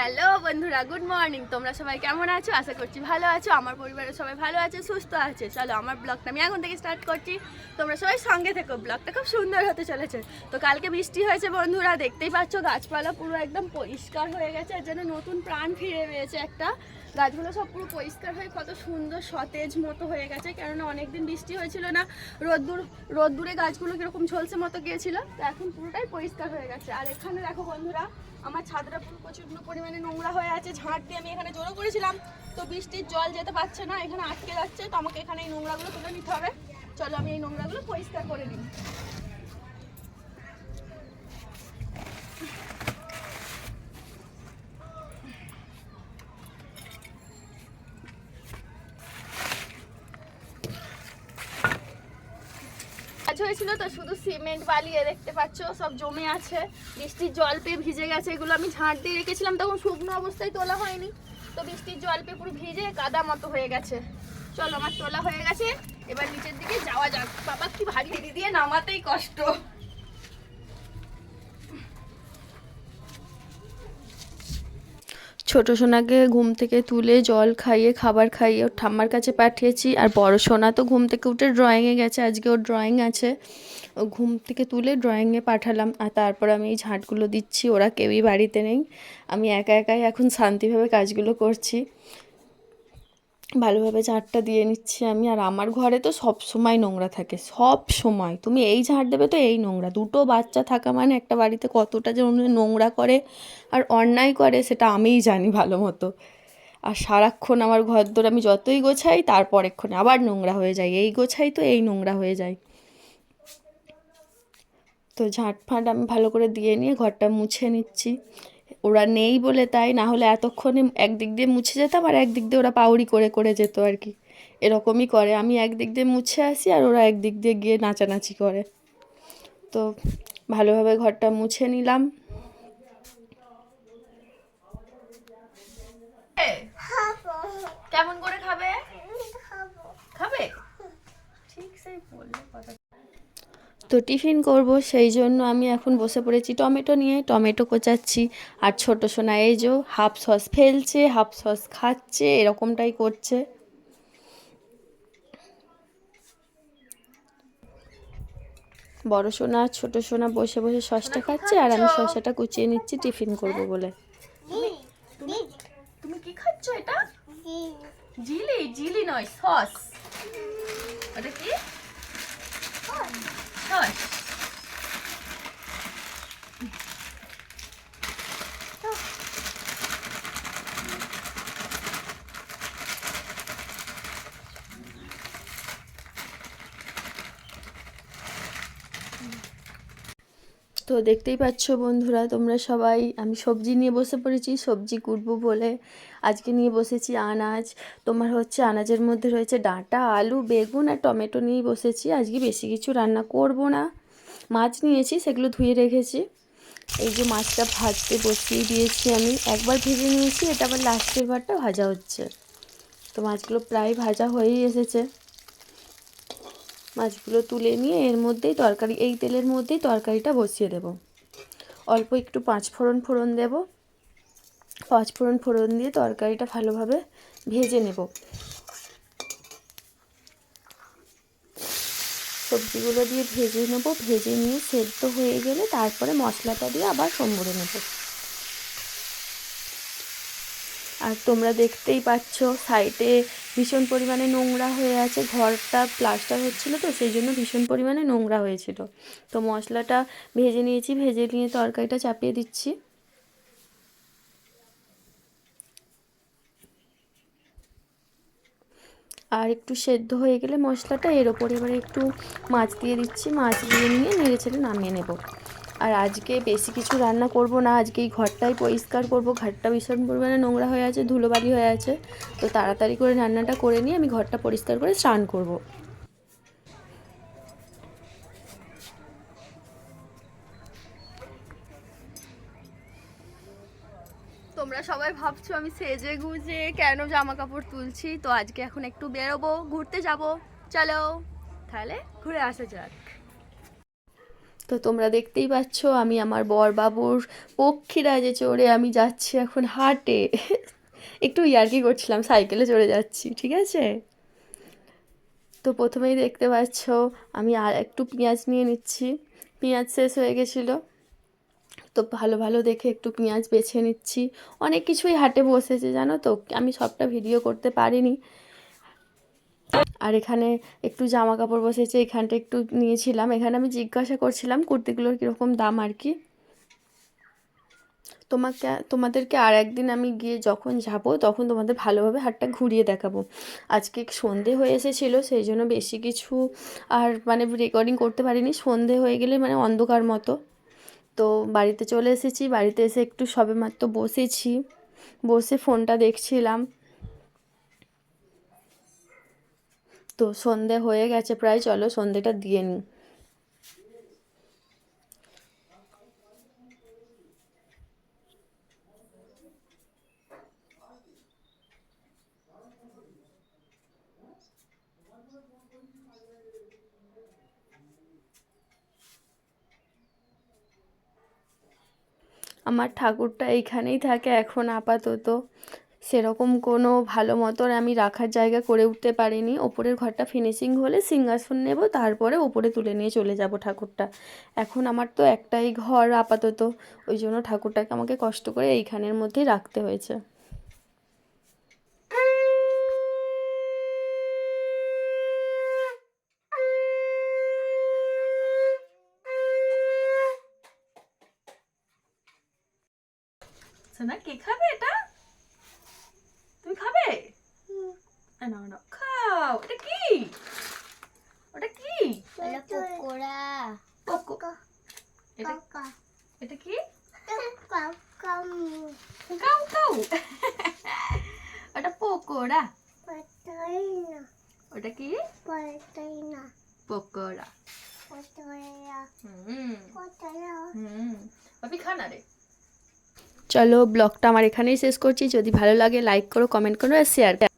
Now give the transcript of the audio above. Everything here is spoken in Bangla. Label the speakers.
Speaker 1: হ্যালো বন্ধুরা, গুড মর্নিং। তোমরা সবাই কেমন আছো? আশা করছি ভালো আছো। আমার পরিবারের সবাই ভালো আছে, সুস্থ আছে। চলো আমার ব্লগটা আমি এখন থেকে স্টার্ট করছি। তোমরা সবাই সঙ্গে থেকো, ব্লগটা খুব সুন্দর হতে চলেছে। তো কালকে বৃষ্টি হয়েছে বন্ধুরা, দেখতেই পাচ্ছ গাছপালা পুরো একদম পরিষ্কার হয়ে গেছে, আর যেন নতুন প্রাণ ফিরে পেয়েছে একটা। গাছগুলো সব পুরো পরিষ্কার হয়ে কত সুন্দর সতেজ মতো হয়ে গেছে, কেননা অনেকদিন বৃষ্টি হয়েছিল না, রোদ্দুরে গাছগুলো কিরকম ঝলসে মতো গিয়েছিল। তো এখন পুরোটাই পরিষ্কার হয়ে গেছে। আর এখানে দেখো বন্ধুরা, আমার ছাদটা প্রচুর পরিমাণে নোংরা হয়ে আছে। ঝাঁট দিয়ে আমি এখানে জড়ো করেছিলাম, তো বৃষ্টির জল যেতে পারছে না, এখানে আটকে যাচ্ছে। তো আমাকে এখানে এই নোংরাগুলো তুলে নিতে হবে। চলো আমি এই নোংরাগুলো পরিষ্কার করে নিই। হয়েছিল তো শুধু সিমেন্ট বালি দেখতে পাচ্ছ সব জমে আছে, বৃষ্টির জল পেয়ে ভিজে গেছে। এগুলো আমি ঝাঁট দিয়ে রেখেছিলাম, তখন শুকনো অবস্থায় তোলা হয়নি, তো বৃষ্টির জল পেয়ে পুরো ভিজে কাদা মতো হয়ে গেছে। চলো আমার তোলা হয়ে গেছে, এবার নিচের দিকে যাওয়া যাক। বাবা কি ভারী, দিদি দিয়ে নামাতেই কষ্ট। ছোট সোনাকে ঘুম থেকে তুলে জল খাইয়ে খাবার খাইয়ে ওর ঠাম্মার কাছে পাঠিয়েছি। আর বড় সোনা তো ঘুম থেকে উঠে ড্রয়িংয়ে গেছে, আজকে ওর ড্রয়িং আছে। ও ঘুম থেকে তুলে ড্রয়িংয়ে পাঠালাম। আর তারপর আমি এই ঝাঁটগুলো দিচ্ছি, ওরা কেউই বাড়িতে নেই, আমি একা একাই এখন শান্তিভাবে কাজগুলো করছি। ভালোভাবে ঝাঁটটা দিয়ে নিচ্ছি আমি। আর আমার ঘরে তো সব সময় নোংরা থাকে, সব সময়। তুমি এই ঝাঁট দেবে তো এই নোংরা। দুটো বাচ্চা থাকা মানে একটা বাড়িতে কতটা যে নোংরা করে আর অন্যায় করে সেটা আমিই জানি ভালো মতো। আর সারাক্ষণ আমার ঘরদোর আমি যতই গোছাই তারপর এক্ষণে আবার নোংরা হয়ে যায়, এই গোছাই তো এই নোংরা হয়ে যায়। তো ঝাঁট ফাঁট আমি ভালো করে দিয়ে নিয়ে ঘরটা মুছে নিচ্ছি। ওরা নেই বলে তাই, না হলে এতক্ষণে একদিক দিয়ে মুছে যেতাম আর একদিক দিয়ে ওরা পাউরি করে করে যেত আর কি। এরকমই করে, আমি একদিক দিয়ে মুছে আসি আর ওরা একদিক দিয়ে গিয়ে নাচানাচি করে। তো ভালোভাবে ঘরটা মুছে নিলাম। কেমন করে খাবে? খাবে? ঠিক সেই বললে কথা। তো টিফিন করব, সেই জন্য আমি এখন বসে পড়েছি টমেটো নিয়ে, টমেটো কোচাচ্ছি। আর ছোটো সোনা এই যে হাফ সস ফেলছে, হাফ সস খাচ্ছে, এরকমটাই করছে। বড় সোনা আর ছোটো সোনা বসে বসে সসটা খাচ্ছে, আর আমি শসাটা কুচিয়ে নিচ্ছি টিফিন করব বলে। তুমি কি খাচ্ছ? এটা জিলি? জিলি নয়, সস। ওটা কি? সস। তো দেখতেই পাচ্ছ বন্ধুরা তোমরা সবাই, আমি সবজি নিয়ে বসে পড়েছি, সবজি কুটবো বলে। আজকে নিয়ে বসেছি আনাজ। তোমার হচ্ছে আনাজের মধ্যে রয়েছে ডাঁটা, আলু, বেগুন আর টমেটো নিয়েই বসেছি। আজকে বেশি কিছু রান্না করব না। মাছ নিয়েছি, সেগুলো ধুয়ে রেখেছি। এই যে মাছটা ভাজতে বসিয়ে দিয়েছি আমি, একবার ভেজে নিয়েছি, এটা আবার লাস্টের বারটা ভাজা হচ্ছে। তো মাছগুলো প্রায় ভাজা হয়েই এসেছে। মাছগুলো তুলে নিয়ে এর মধ্যেই তরকারি, এই তেলের মধ্যেই তরকারিটা বসিয়ে দেব। অল্প একটু পাঁচফোড়ন দেব। পাঁচফোড়ন দিয়ে তরকারিটা ভালোভাবে ভেজে নেব। সবজিগুলো দিয়ে ভেজে নেব, ভেজে নিয়ে সেদ্ধ হয়ে গেলে তারপরে মশলাটা দিয়ে আবার সম্বরে নেব। আর তোমরা দেখতেই পাচ্ছ সাইডে ভীষণ পরিমাণে নোংরা হয়ে আছে, ঘরটা প্লাস্টার হচ্ছিলো তো সেই জন্য ভীষণ পরিমাণে নোংরা হয়েছিল। তো মশলাটা ভেজে নিয়েছি, ভেজে নিয়ে তরকারিটা চাপিয়ে দিচ্ছি। আর একটু সেদ্ধ হয়ে গেলে মশলাটা, এর ওপর এবারে একটু মাছ দিয়ে দিচ্ছি, মাছ দিয়ে নিয়ে নেড়ে ছেড়ে নামিয়ে নেব। আর আজকে বেশি কিছু রান্না করব না, আজকে এই ঘরটাই পরিষ্কার করব। ঘরটা ভীষণ পরিমাণে নোংরা হয়ে আছে, ধুলোবালি হয়ে আছে। তো তাড়াতাড়ি করে রান্নাটা করে নিয়ে আমি ঘরটা পরিষ্কার করে স্নান করব। তোমরা সবাই ভাবছো আমি সেজে গুজে কেন জামা কাপড় তুলছি। তো আজকে এখন একটু বেরোবো, ঘুরতে যাব। চলো তাহলে ঘুরে আসা যাক। তো তোমরা দেখতেই পাচ্ছ আমি আমার বরবাবুর পক্ষীরাজে চড়ে আমি যাচ্ছি এখন হাটে। একটু ইয়ার্কি করছিলাম, সাইকেলে চড়ে যাচ্ছি, ঠিক আছে। তো প্রথমেই দেখতে পাচ্ছ আমি আর একটু পেঁয়াজ নিয়ে নিচ্ছি, পেঁয়াজ শেষ হয়ে গেছিলো, তো ভালো ভালো দেখে একটু পেঁয়াজ বেছে নিচ্ছি। অনেক কিছুই হাটে বসেছে জানো তো, আমি সবটা ভিডিও করতে পারিনি। আর এখানে একটু জামা কাপড় বসেছে, এখানটা একটু নিয়েছিলাম। এখানে আমি জিজ্ঞাসা করছিলাম কুর্তিগুলোর কীরকম দাম আর কি। তোমাদেরকে আর একদিন আমি গিয়ে যখন যাব তখন তোমাদের ভালোভাবে হাটটা ঘুরিয়ে দেখাবো। আজকে সন্ধে হয়ে এসেছিলো, সেই জন্য বেশি কিছু আর মানে রেকর্ডিং করতে পারিনি। সন্ধে হয়ে গেলে মানে অন্ধকার মতো। তো বাড়িতে চলে এসেছি, বাড়িতে এসে একটু সবেমাত্র বসেছি, বসে ফোনটা দেখছিলাম। তো সন্ধে হয়ে গেছে প্রায়, চলো সন্ধেটা দিয়ে নিই। আমার ঠাকুরটা এইখানেই থাকে এখন আপাতত। সেরকম কোনো ভালো মতন আমি রাখার জায়গা করে উঠতে পারিনি। ওপরের ঘরটা ফিনিশিং হলে সিংহাসন নেব, তারপরে ওপরে তুলে নিয়ে চলে যাব ঠাকুরটা। এখন আমার তো একটাই ঘর আপাতত, ওই জন্য ঠাকুরটাকে আমাকে কষ্ট করে এইখানের মধ্যেই রাখতে হয়েছে। সোনা কে খাবে এটা? তুমি খাবে? নাও নাও খাও। এটা কি? ওটা কি?
Speaker 2: পকোড়া।
Speaker 1: এটা কি?
Speaker 2: Cow cow
Speaker 1: cow cow. ওটা পকোড়া।
Speaker 2: পকোড়া
Speaker 1: ওটা কি?
Speaker 2: পকোড়া
Speaker 1: পকোড়া।
Speaker 2: পকোড়া পকোড়া।
Speaker 1: পাপি খানা রে। চলো ব্লগটা আমার এখানেই শেষ করছি। যদি ভালো লাগে লাইক করো, কমেন্ট করো আর শেয়ার করো।